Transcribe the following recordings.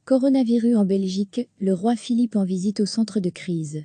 Coronavirus en Belgique, le roi Philippe en visite au centre de crise.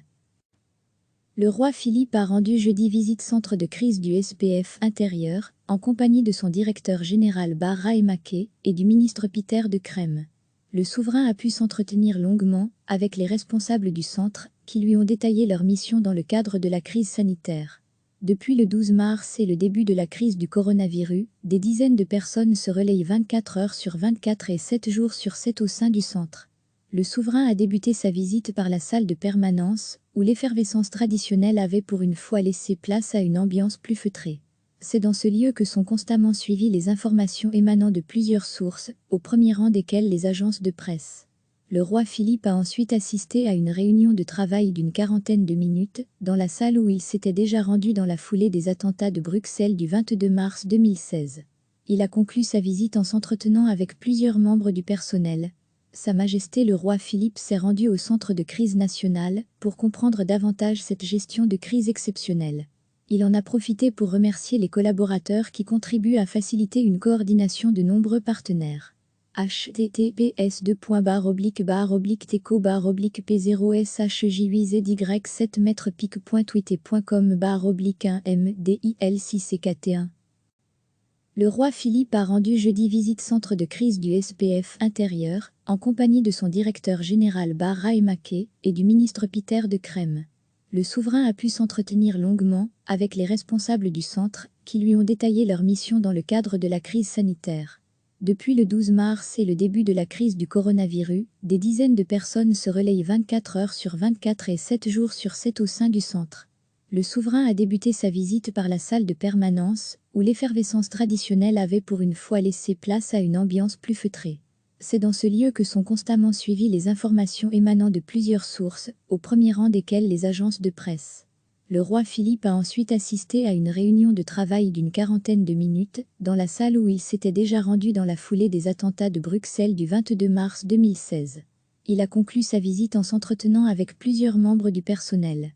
Le roi Philippe a rendu jeudi visite centre de crise du SPF intérieur, en compagnie de son directeur général Bar Raemaké et du ministre Pieter De Crème. Le souverain a pu s'entretenir longuement avec les responsables du centre, qui lui ont détaillé leur mission dans le cadre de la crise sanitaire. Depuis le 12 mars et le début de la crise du coronavirus, des dizaines de personnes se relayent 24 heures sur 24 et 7 jours sur 7 au sein du centre. Le souverain a débuté sa visite par la salle de permanence, où l'effervescence traditionnelle avait pour une fois laissé place à une ambiance plus feutrée. C'est dans ce lieu que sont constamment suivies les informations émanant de plusieurs sources, au premier rang desquelles les agences de presse. Le roi Philippe a ensuite assisté à une réunion de travail d'une quarantaine de minutes, dans la salle où il s'était déjà rendu dans la foulée des attentats de Bruxelles du 22 mars 2016. Il a conclu sa visite en s'entretenant avec plusieurs membres du personnel. Sa Majesté le roi Philippe s'est rendu au centre de crise nationale pour comprendre davantage cette gestion de crise exceptionnelle. Il en a profité pour remercier les collaborateurs qui contribuent à faciliter une coordination de nombreux partenaires. https://teco-baroblique-baroblique-p0sh-7m-pic.tweet.com/1mdil6ct1. Le roi Philippe a rendu jeudi visite centre de crise du SPF intérieur, en compagnie de son directeur général Bar Raemaké et du ministre Pieter De Crème. Le souverain a pu s'entretenir longuement avec les responsables du centre, qui lui ont détaillé leur mission dans le cadre de la crise sanitaire. Depuis le 12 mars et le début de la crise du coronavirus, des dizaines de personnes se relayent 24 heures sur 24 et 7 jours sur 7 au sein du centre. Le souverain a débuté sa visite par la salle de permanence, où l'effervescence traditionnelle avait pour une fois laissé place à une ambiance plus feutrée. C'est dans ce lieu que sont constamment suivies les informations émanant de plusieurs sources, au premier rang desquelles les agences de presse. Le roi Philippe a ensuite assisté à une réunion de travail d'une quarantaine de minutes, dans la salle où il s'était déjà rendu dans la foulée des attentats de Bruxelles du 22 mars 2016. Il a conclu sa visite en s'entretenant avec plusieurs membres du personnel.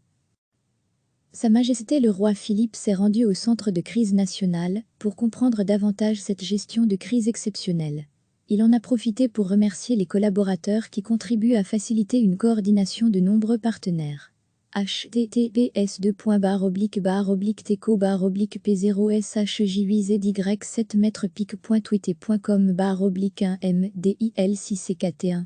Sa Majesté le roi Philippe s'est rendu au centre de crise nationale pour comprendre davantage cette gestion de crise exceptionnelle. Il en a profité pour remercier les collaborateurs qui contribuent à faciliter une coordination de nombreux partenaires. https://teco-baroblique-7m-pic.tweet.com/1mdil6ct1.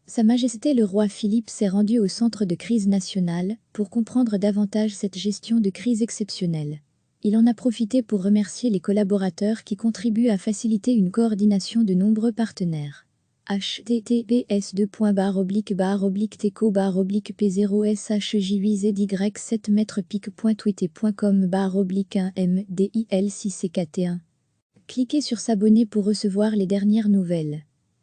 Sa Majesté le roi Philippe s'est rendu au centre de crise nationale pour comprendre davantage cette gestion de crise exceptionnelle. Il en a profité pour remercier les collaborateurs qui contribuent à faciliter une coordination de nombreux partenaires. https://teco-baroblique-7m-pic.tweet.com/1mdil6ct1. Cliquez sur s'abonner pour recevoir les dernières nouvelles.